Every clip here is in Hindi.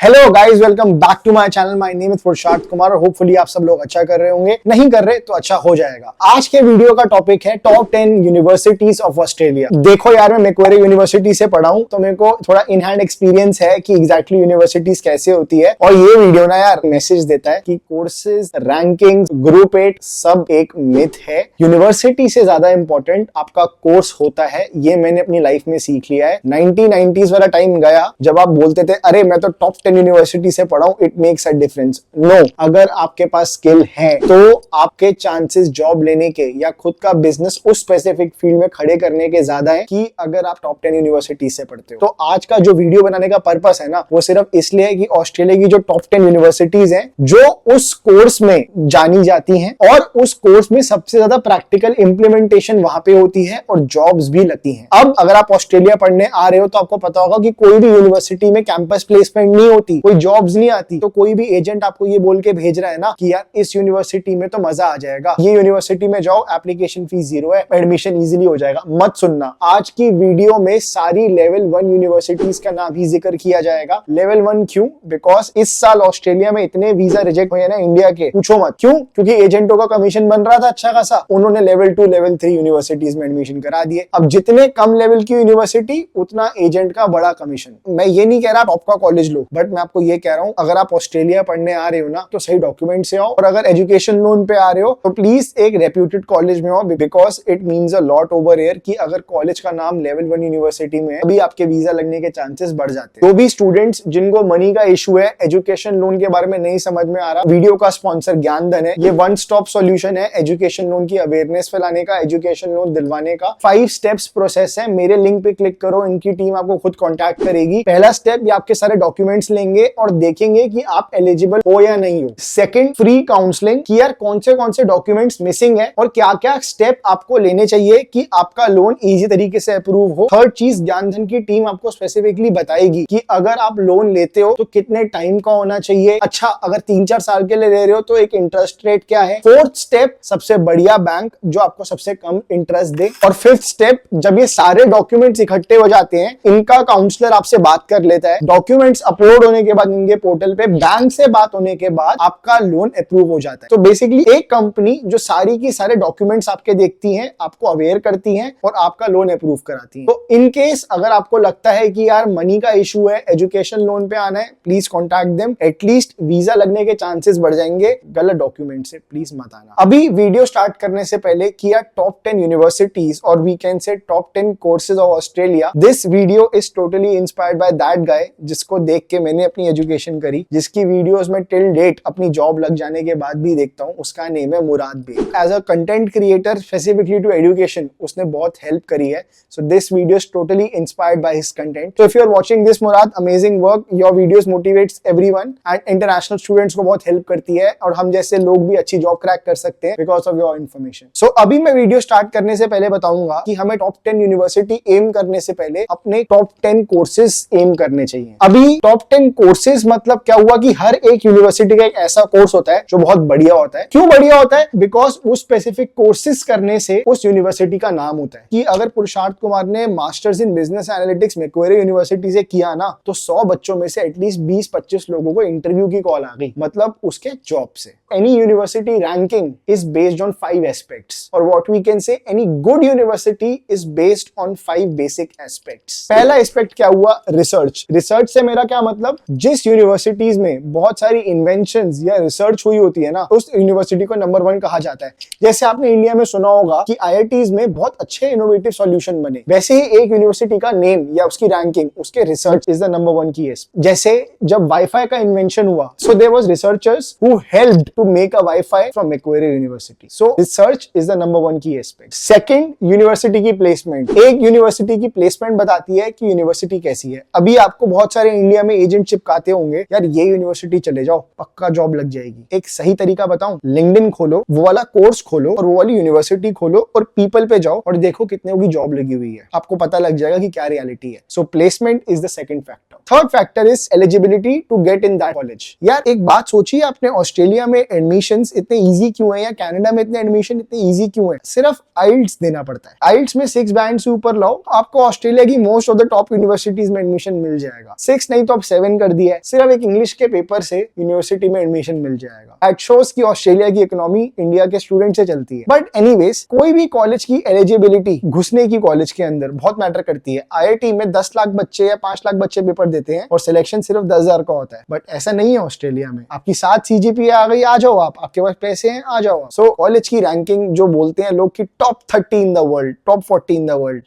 Hello guys, welcome back to my channel. My name is Furshad Kumar और होपफुली आप सब लोग अच्छा कर रहे होंगे। नहीं कर रहे तो अच्छा हो जाएगा। आज के वीडियो का टॉपिक है टॉप 10 यूनिवर्सिटीज ऑफ ऑस्ट्रेलिया। देखो यार, मैं मैक्वारी यूनिवर्सिटी से पढ़ा हूं तो मेरे को थोड़ा इन हैंड एक्सपीरियंस है कि एग्जैक्टली यूनिवर्सिटीज कैसे होती है। और ये वीडियो ना यार मैसेज देता है कि कोर्सेज, रैंकिंग, ग्रुप 8 सब एक मिथ है। यूनिवर्सिटी से ज्यादा इंपॉर्टेंट आपका कोर्स होता है। ये मैंने अपनी लाइफ में सीख लिया है। 1990s वाला टाइम गया जब आप बोलते थे अरे मैं तो टॉप 10 यूनिवर्सिटी से पढ़ा हूं, it makes a difference. No, अगर आपके पास स्किल है तो आपके चांसेस जॉब लेने के या खुद का बिजनेस उस स्पेसिफिक फील्ड में खड़े करने के ज्यादा है कि अगर आप टॉप 10 यूनिवर्सिटी से पढ़ते हो। तो आज का जो वीडियो बनाने का पर्पस है ना, वो सिर्फ इसलिए है कि ऑस्ट्रेलिया की जो टॉप 10 यूनिवर्सिटीज हैं जो उस कोर्स में जानी जाती हैं और उस कोर्स में सबसे ज्यादा प्रैक्टिकल इंप्लीमेंटेशन वहां पे होती है और जॉब्स भी लगती हैं। अब अगर आप ऑस्ट्रेलिया पढ़ने आ रहे हो तो आपको पता होगा कि कोई भी यूनिवर्सिटी में कैंपस प्लेसमेंट नहीं होती, कोई जॉब्स नहीं आती। तो कोई भी एजेंट आपको ये बोल के भेज रहा है ना कि यार इस यूनिवर्सिटी में तो मजा आ जाएगा, ये यूनिवर्सिटी में जाओ, एप्लीकेशन फीस 0 है, एडमिशन इजीली हो जाएगा, मत सुनना। आज की वीडियो में सारी लेवल 1 यूनिवर्सिटीज का नाम ही जिक्र किया जाएगा। लेवल 1 क्यों? बिकॉज इस साल ऑस्ट्रेलिया में इतने वीजा रिजेक्ट हुए ना इंडिया के, पूछो मत। क्यों? क्योंकि एजेंटों का कमीशन बन रहा था अच्छा खासा, उन्होंने लेवल 2 लेवल 3 यूनिवर्सिटीज में एडमिशन करा दिए। अब जितने कम लेवल की यूनिवर्सिटी उतना एजेंट का बड़ा कमीशन। मैं ये नहीं कह रहा टॉप का कॉलेज लो, बट मैं आपको ये कह रहा हूं अगर आप ऑस्ट्रेलिया पढ़ने आ रहे हो ना तो सही डॉक्यूमेंट से आओ। और अगर एजुकेशन लोन पे आ रहे हो तो प्लीज एक रेप्यूटेड कॉलेज में आओ, because it means a lot over here कि अगर कॉलेज का नाम लेवल 1 यूनिवर्सिटी में है अभी आपके वीजा लगने के चांसेस बढ़ जाते हैं। तो भी स्टूडेंट्स जिनको मनी का इशू है, एजुकेशन लोन के बारे में नहीं समझ में आ रहा, वीडियो का स्पॉन्सर ज्ञानधन है। ये वन स्टॉप सॉल्यूशन है एजुकेशन लोन की अवेयरनेस फैलाने का, एजुकेशन लोन दिलवाने का। 5 स्टेप्स प्रोसेस है। मेरे लिंक पे क्लिक करो, इनकी टीम आपको खुद कॉन्टैक्ट करेगी। पहला स्टेप, ये आपके सारे डॉक्यूमेंट्स लेंगे और देखेंगे कि आप एलिजिबल हो या नहीं हो। सेकंड, फ्री काउंसलिंग कि यार कौन से डॉक्यूमेंट्स मिसिंग है और क्या क्या स्टेप आपको लेने चाहिए कि आपका लोन इजी तरीके से अप्रूव हो। थर्ड चीज, ज्ञानधन की टीम आपको स्पेसिफिकली बताएगी कि अगर आप लोन लेते हो तो कितने टाइम का होना चाहिए। अच्छा, अगर 3-4 साल के लिए ले रहे हो तो एक इंटरेस्ट रेट क्या है। फोर्थ स्टेप, सबसे बढ़िया बैंक जो आपको सबसे कम इंटरेस्ट दे। और फिफ्थ स्टेप, जब ये सारे डॉक्यूमेंट्स इकट्ठे हो जाते हैं, इनका काउंसलर आपसे बात कर लेता है। डॉक्यूमेंट्स अपलोड होने के बाद इनके पोर्टल पे, बैंक से बात होने के बाद आपका लोन अप्रूव हो जाता है। तो बेसिकली एक कंपनी जो सारी की सारे डॉक्यूमेंट्स आपके देखती है, आपको अवेयर करती है और आपका लोन अप्रूव कराती है। तो इन केस अगर आपको लगता है कि यार मनी का इशू है, एजुकेशन लोन पे आना है, please contact them. At least visa लगने के चांसेस बढ़ जाएंगे। गलत डॉक्यूमेंट से प्लीज मत आना। अभी वीडियो स्टार्ट करने से पहले किया टॉप 10 यूनिवर्सिटीज और we can say top 10 courses of Australia. This video is totally inspired by that guy जिसको देख के मैंने अपनी एजुकेशन करी, जिसकी वीडियोस में टिल डेट अपनी जॉब लग जाने के बाद भी देखता हूं। उसका नेम है Murad Baig. As a content creator specifically to education उसने बहुत हेल्प करी है। So this video is totally inspired by his content. So if you are watching this Murad, amazing work, your videos motivates everyone and international students को बहुत हेल्प करती है और हम जैसे लोग भी अच्छी जॉब क्रैक कर सकते हैं बिकॉज ऑफ योर इन्फॉर्मेशन। सो अभी मैं वीडियो स्टार्ट करने से पहले बताऊंगा कि हमें टॉप 10 यूनिवर्सिटी एम करने से पहले अपने टॉप 10 कोर्सेज एम करने चाहिए। अभी टॉप 10 कोर्सेज मतलब क्या हुआ कि हर एक यूनिवर्सिटी का एक ऐसा कोर्स होता है जो बहुत बढ़िया होता है। क्यों बढ़िया होता है? बिकॉज उस स्पेसिफिक कोर्सेज करने से उस यूनिवर्सिटी का नाम होता है। कि अगर पुरुषार्थ कुमार ने masters in business analytics Macquarie university से किया ना, तो 100 बच्चों में से एटलीस्ट 20-25 लोगों को इंटरव्यू की कॉल आ गई, मतलब उसके जॉब से। Any university ranking is based on 5 aspects और what we can say any good university is based on 5 basic aspects. पहला एस्पेक्ट क्या हुआ? रिसर्च। रिसर्च से मेरा क्या मतलब? जिस यूनिवर्सिटीज में बहुत सारी इन्वेंशंस या रिसर्च हुई होती है ना, उस यूनिवर्सिटी को नंबर 1 कहा जाता है। जैसे आपने इंडिया में सुना होगा कि आईआईटीज में बहुत अच्छे इनोवेटिव सॉल्यूशन बने, वैसे ही एक यूनिवर्सिटी का नेम या उसकी रैंकिंग उसके रिसर्च इज द नंबर 1 की। जैसे जब वाईफाई का इन्वेंशन हुआ, so there was researchers who helped to make a wifi from Macquarie university. So research is the number 1 की एस्पेक्ट। सेकंड, यूनिवर्सिटी की प्लेसमेंट। एक यूनिवर्सिटी की प्लेसमेंट बताती है कि यूनिवर्सिटी कैसी है। अभी आपको बहुत सारे इंडिया में एजेंट चिपकाते होंगे, यार ये यूनिवर्सिटी चले जाओ पक्का जॉब लग जाएगी। एक सही तरीका बताऊं, लिंक्डइन खोलो, वो वाला कोर्स खोलो और वो वाली यूनिवर्सिटी खोलो और पीपल पे जाओ और देखो कितने की जॉब लगी हुई है। आपको पता लग जाएगा कि क्या रियलिटी है। So placement is the second factor. Third factor is eligibility to get in that college. यार एक बात सोचिए, आपने ऑस्ट्रेलिया में एडमिशंस इतने इजी क्यों है या कनाडा में इतने एडमिशन इतने इजी क्यों है? सिर्फ आइल्स देना पड़ता है। आइल्स में 6 बैंड से ऊपर लाओ, आपको ऑस्ट्रेलिया की most of the top universities में एडमिशन मिल जाएगा। 6 नहीं तो आप 7 ओपन कर दिया है, सिर्फ एक इंग्लिश के पेपर से यूनिवर्सिटी में एडमिशन मिल जाएगा। इट शोज कि ऑस्ट्रेलिया की इकोनॉमी इंडिया के स्टूडेंट से चलती है। बट एनीवेज, कोई भी कॉलेज की एलिजिबिलिटी घुसने की कॉलेज के अंदर बहुत मैटर करती है। IIT में 10 लाख बच्चे या 5 लाख बच्चे पेपर देते हैं और सिलेक्शन सिर्फ 10,000 का होता है। बट ऐसा नहीं है ऑस्ट्रेलिया में। आपकी 7 CGPA आ गई, आ जाओ आप, आपके पास पैसे हैं, आ जाओ। सो कॉलेज की रैंकिंग जो बोलते हैं लोग की top 30 in the world, top 40 in the world,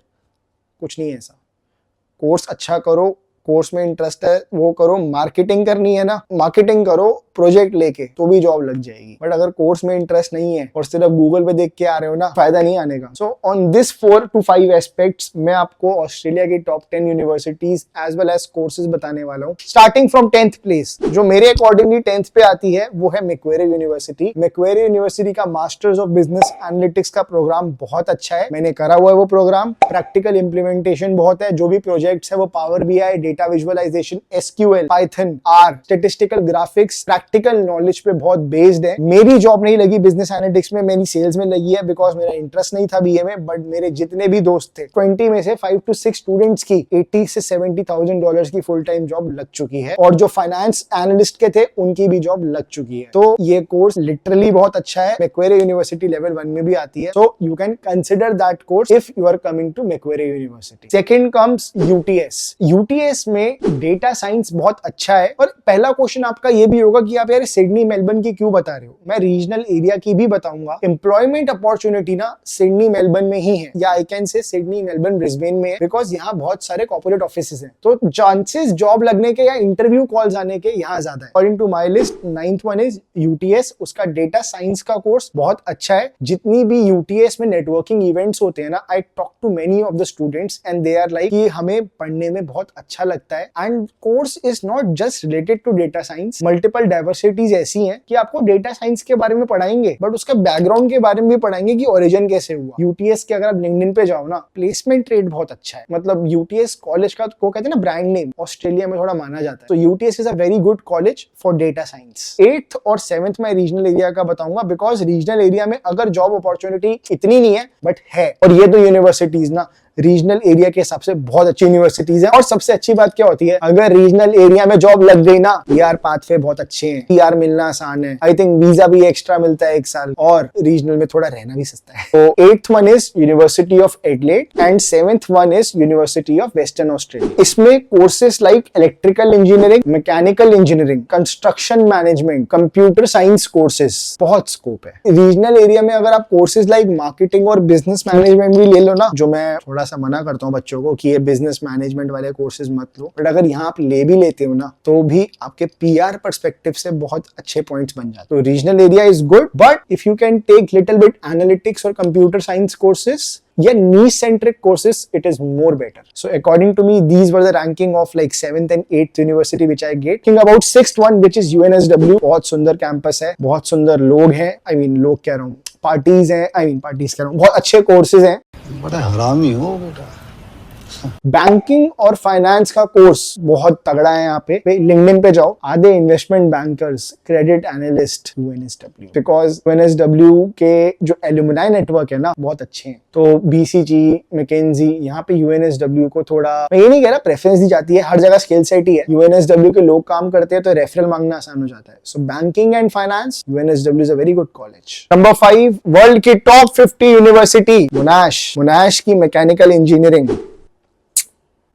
कुछ नहीं है ऐसा। कोर्स अच्छा करो, कोर्स में इंटरेस्ट है वो करो, मार्केटिंग करनी है ना, मार्केटिंग करो प्रोजेक्ट लेके, तो भी जॉब लग जाएगी। बट अगर कोर्स में इंटरेस्ट नहीं है और सिर्फ गूगल पे देख के आ रहे हो ना, फायदा नहीं आने का। So on this 4 to 5 aspects मैं आपको ऑस्ट्रेलिया की top 10 universities as well as courses बताने वाला हूँ। स्टार्टिंग फ्रॉम 10th प्लेस, जो मेरे अकॉर्डिंगली 10th पे आती है, वो है मैक्वेरी यूनिवर्सिटी। मैक्वेरी यूनिवर्सिटी का मास्टर्स ऑफ बिजनेस एनालिटिक्स का प्रोग्राम बहुत अच्छा है, मैंने करा हुआ है वो प्रोग्राम। प्रैक्टिकल इंप्लीमेंटेशन बहुत है, जो भी प्रोजेक्ट्स है वो power BI, data visualisation, SQL, Python, R, statistical graphics, practical knowledge पे बहुत बेस्ड है। मेरी जॉब नहीं लगी बिजनेस एनालिटिक्स में, मेरी सेल्स में लगी है बिकॉज मेरा इंटरेस्ट नहीं था BA में। बट मेरे जितने भी दोस्त थे, 20 में से 5 to 6 स्टूडेंट्स की $80,000 से $70,000 की फुल टाइम जॉब लग चुकी है, और जो फाइनेंस एनालिस्ट के थे उनकी भी जॉब लग चुकी है। तो ये कोर्स लिटरली बहुत अच्छा है। मैक्वेरी यूनिवर्सिटी लेवल 1 में भी आती है, so you can consider that course if you are coming to Macquarie university. Second comes UTS। UTS में डेटा साइंस बहुत अच्छा है। और पहला क्वेश्चन आपका ये भी होगा कि आप यार सिडनी मेलबर्न की क्यों बता रहे हो? मैं रीजनल एरिया की भी बताऊंगा। एम्प्लॉयमेंट अपॉर्चुनिटी ना सिडनी मेलबर्न में ही है, या I can say Sydney Melbourne Brisbane में है, बिकॉज यहाँ बहुत सारे कॉर्पोरेट ऑफिसेज हैं, तो चांसेस जॉब लगने के या इंटरव्यू कॉल्स आने के यहाँ ज्यादा है। According to my list 9th one is UTS। उसका डेटा साइंस का कोर्स बहुत अच्छा है। जितनी भी UTS में नेटवर्किंग इवेंट्स होते हैं ना, I talk to many of the students and they are like कि हमें पढ़ने में बहुत अच्छा लगता है। And course is not just related to data science, multiple diversities ऐसी हैं कि आपको डेटा साइंस के बारे में पढ़ाएंगे, बट उसका बैकग्राउंड के बारे में भी पढ़ाएंगे कि ओरिजिन कैसे हुआ। UTS के अगर आप लिंक्डइन पे जाओ ना, प्लेसमेंट रेट बहुत अच्छा है। मतलब UTS कॉलेज का को कहते हैं ना ब्रांड नेम, ऑस्ट्रेलिया में थोड़ा माना जाता है। तो UTS is a very good college for data science. 8th और 7th में रीजनल एरिया का बताऊंगा, बिकॉज रीजनल एरिया में अगर जॉब अपॉर्चुनिटी इतनी नहीं है बट है, और ये तो यूनिवर्सिटीज ना रीजनल एरिया के हिसाब से बहुत अच्छी यूनिवर्सिटीज हैं। और सबसे अच्छी बात क्या होती है, अगर रीजनल एरिया में जॉब लग गई ना, PR पाथवे बहुत अच्छे हैं, PR मिलना आसान है, आई थिंक वीजा भी एक्स्ट्रा मिलता है 1 साल, और रीजनल में थोड़ा रहना भी सस्ता है। तो 8th one is university of Adelaide and 7th one is university of Western Australia. इसमें courses like electrical engineering, mechanical engineering, construction management, computer science courses, बहुत स्कोप है। रीजनल एरिया में अगर आप कोर्सेज लाइक मार्केटिंग और बिजनेस मैनेजमेंट भी ले लो ना, जो मैं थोड़ा सा मना करता हूँ बच्चों को कि ये बिजनेस मैनेजमेंट वाले कोर्सेज मत लो, बट अगर यहाँ आप ले भी लेते हो ना, तो भी आपके PR पर्सपेक्टिव से बहुत अच्छे पॉइंट्स बन जाते हैं। तो regional area is good, but if you can take little bit analytics और कंप्यूटर साइंस कोर्सेज या niche centric courses, it is more better. So according to me, these were the ranking of like 7th and 8th university which I get. Thinking about 6th one, which is UNSW. बहुत सुंदर कैंपस है, बहुत सुंदर लोग हैं, I mean लोग कह रहा हूँ, पार्टीज हैं, I mean पार्टीज कह रहा हूँ, बहुत अच्छे कोर्सेज हैं। बड़ा हरामी हो बेटा। बैंकिंग और फाइनेंस का कोर्स बहुत तगड़ा है यहाँ पे। लिंक्डइन पे जाओ, आधे investment bankers, credit analyst, UNSW, because UNSW के जो एल्यूमिनाई नेटवर्क है ना, बहुत अच्छे हैं। तो BCG, मैकेंजी, यहाँ पे UNSW को थोड़ा, मैं ये नहीं कह रहा प्रेफरेंस दी जाती है, हर जगह स्किल सेट ही है। UNSW के लोग काम करते हैं तो रेफरल मांगना आसान हो जाता है। So banking and finance, UNSW is a very good college. Number 5, world की टॉप 50 यूनिवर्सिटी, मोनाश की मैकेनिकल इंजीनियरिंग,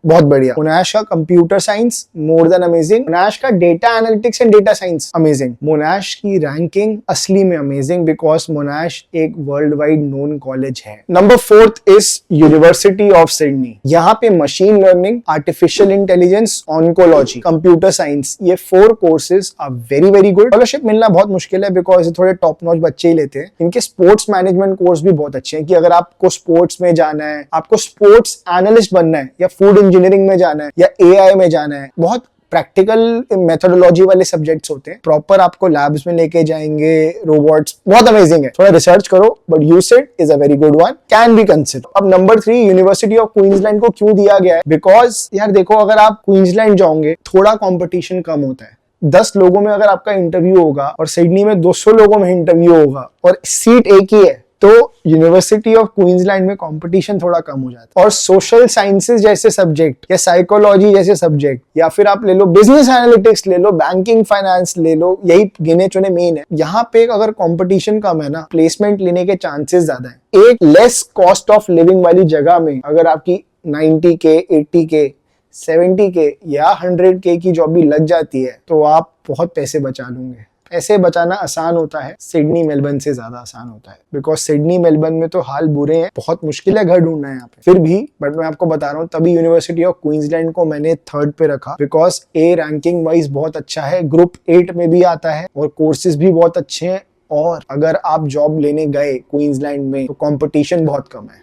बहुत बढ़िया। मोनाश का computer science more than amazing. Monash का data analytics and data science amazing. Monash की रैंकिंग असली में अमेजिंग, बिकॉज मोनाश एक वर्ल्ड वाइड नोन कॉलेज है। Number 4th is university of Sydney. यहाँ पे machine learning, artificial intelligence, oncology, computer science, ये 4 courses are very very good. Scholarship मिलना बहुत मुश्किल है बिकॉज थोड़े टॉप नॉच बच्चे ही लेते हैं। इनके स्पोर्ट्स मैनेजमेंट कोर्स भी बहुत अच्छे हैं कि अगर आपको स्पोर्ट्स में जाना है, आपको स्पोर्ट्स एनालिस्ट बनना है, या फूड इंजीनियरिंग में जाना है, या AI में जाना है, बहुत प्रैक्टिकल मेथोडोलॉजी वाले सब्जेक्ट्स होते हैं। प्रॉपर आपको लैब्स में लेके जाएंगे, रोबोट्स, बहुत अमेजिंग है। थोड़ा रिसर्च करो, but UCET is a very good one, can be consider. अब नंबर 3, यूनिवर्सिटी ऑफ क्वींसलैंड को क्यों दिया गया है? बिकॉज यार देखो, अगर आप क्वींसलैंड जाओगे, थोड़ा कॉम्पिटिशन कम होता है। 10 लोगों में अगर आपका इंटरव्यू होगा और सिडनी में 200 लोगों में इंटरव्यू होगा और सीट एक ही है, तो यूनिवर्सिटी ऑफ क्वींसलैंड में कंपटीशन थोड़ा कम हो जाता है। और सोशल साइंसेज जैसे सब्जेक्ट या साइकोलॉजी जैसे सब्जेक्ट या फिर आप ले लो बिजनेस एनालिटिक्स ले लो, बैंकिंग फाइनेंस ले लो, यही गिने चुने मेन है। यहाँ पे अगर कंपटीशन कम है ना, प्लेसमेंट लेने के चांसेस ज्यादा है। एक लेस कॉस्ट ऑफ लिविंग वाली जगह में अगर आपकी 90K 80K 70K या 100K की जॉब भी लग जाती है तो आप बहुत पैसे बचा लूंगे। ऐसे बचाना आसान होता है, सिडनी मेलबर्न से ज्यादा आसान होता है, बिकॉज सिडनी मेलबर्न में तो हाल बुरे हैं, बहुत मुश्किल है घर ढूंढना है यहाँ पे। फिर भी बट मैं आपको बता रहा हूँ, तभी यूनिवर्सिटी ऑफ क्वींसलैंड को मैंने 3rd पे रखा, बिकॉज ए रैंकिंग वाइज बहुत अच्छा है, ग्रुप 8 में भी आता है और कोर्सेज भी बहुत अच्छे हैं। और अगर आप जॉब लेने गए क्वींसलैंड में तो कंपटीशन बहुत कम है,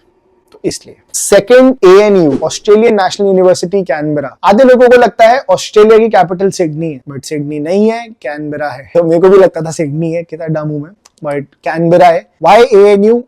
तो इसलिए। Second, ANU Australian national university Canberra. आधे लोगों को लगता है ऑस्ट्रेलिया की कैपिटल सिडनी है, बट सिडनी नहीं है, कैनबरा है। तो मेरे को भी लगता था सिडनी है, कितना डम हूं मैं, बट कैनबरा है। Why ANU?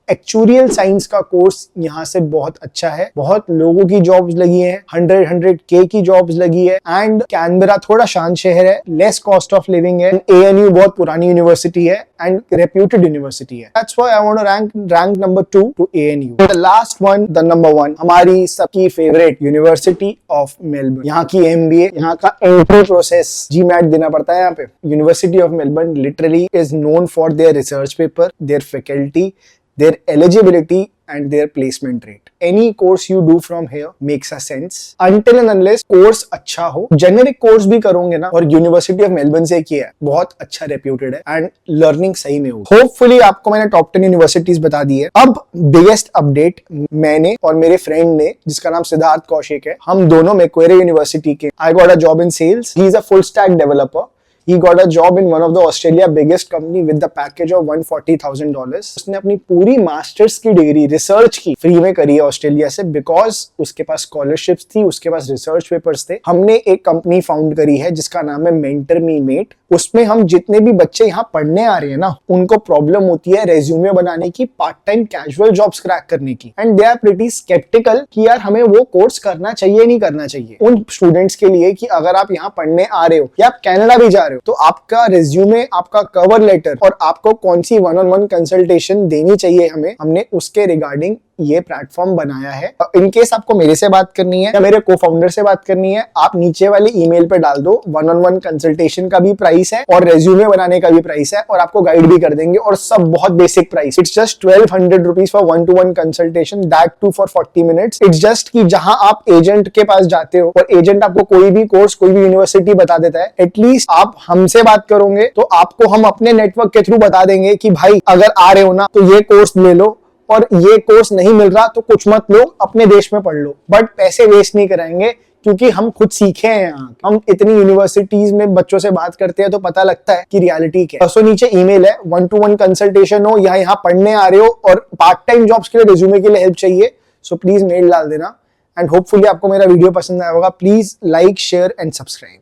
एक्चुरियल साइंस का कोर्स यहाँ से बहुत अच्छा है, बहुत लोगों की जॉब्स लगी हैं, 100K की जॉब्स लगी है। एंड कैनबरा थोड़ा शांत शहर है, लेस कॉस्ट ऑफ लिविंग है। ANU बहुत पुरानी यूनिवर्सिटी है एंड रेप्यूटेड यूनिवर्सिटी है। That's why I want to rank number 2 to ANU. The last one, the number 1, हमारी सबकी फेवरेट यूनिवर्सिटी ऑफ मेलबर्न। यहाँ की MBA, यहाँ का एंट्री प्रोसेस GMAT देना पड़ता है यहाँ पे। University of Melbourne literally is known for their research paper, their faculty, their eligibility and their placement rate. Any course you do from here makes a sense until and unless course अच्छा हो। generic course भी करोगे ना, और यूनिवर्सिटी ऑफ मेलबर्न से किया है, बहुत अच्छा रेप्यूटेड है एंड लर्निंग सही में हो। होपफुली आपको मैंने टॉप 10 यूनिवर्सिटीज बता दी है। अब बिगेस्ट अपडेट, मैंने और मेरे फ्रेंड ने, जिसका नाम सिद्धार्थ कौशिक है, हम दोनों मैक्वेरी यूनिवर्सिटी के, I got a job in sales, he is a full stack developer. He got a job in one of the Australia biggest company with the package of $140,000. उसने अपनी पूरी मास्टर्स की डिग्री रिसर्च की फ्री में करी है ऑस्ट्रेलिया से, बिकॉज उसके पास स्कॉलरशिप्स थी, उसके पास रिसर्च पेपर्स थे। हमने एक कंपनी फाउंड करी है जिसका नाम है मेंटर मी मेट। उसमें हम जितने भी बच्चे यहाँ पढ़ने आ रहे हैं ना, उनको प्रॉब्लम होती है रेज्यूमे बनाने की, part time casual jobs crack करने की, and they are pretty sceptical कि यार हमें वो कोर्स करना चाहिए नहीं करना चाहिए। उन स्टूडेंट्स के लिए कि अगर आप यहाँ पढ़ने आ रहे हो या आप कनाडा भी जा रहे हो, तो आपका रिज्यूमे, आपका कवर लेटर और आपको कौन सी 1-on-1 कंसल्टेशन देनी चाहिए हमें, हमने उसके रिगार्डिंग ये प्लेटफॉर्म बनाया है। इन केस आपको मेरे से बात करनी है या मेरे को-फाउंडर से बात करनी है, आप नीचे वाले ईमेल पे डाल दो। 1-on-1 कंसल्टेशन का भी प्राइस है और रेज्यूमे बनाने का भी प्राइस है, और आपको गाइड भी कर देंगे, और सब बहुत basic price. It's just 1200 rupees for 1-to-1 consultation, that too for 40 minutes. It's just कि जहां आप एजेंट के पास जाते हो और एजेंट आपको कोई भी कोर्स, कोई भी यूनिवर्सिटी बता देता है, एटलीस्ट आप हमसे बात करोगे तो आपको हम अपने नेटवर्क के थ्रू बता देंगे कि भाई अगर आ रहे हो ना तो ये कोर्स ले लो, और ये कोर्स नहीं मिल रहा तो कुछ मत लो, अपने देश में पढ़ लो, बट पैसे वेस्ट नहीं कराएंगे, क्योंकि हम खुद सीखे हैं यहाँ। हम इतनी यूनिवर्सिटीज में बच्चों से बात करते हैं तो पता लगता है कि रियलिटी क्या है। सो नीचे ईमेल है, 1-to-1 कंसल्टेशन हो या यहाँ पढ़ने आ रहे हो और पार्ट टाइम जॉब्स के लिए रिज्यूमे के लिए हेल्प चाहिए, सो प्लीज मेल डाल देना। एंड होपफुली आपको मेरा वीडियो पसंद आया होगा। Please like, share and subscribe.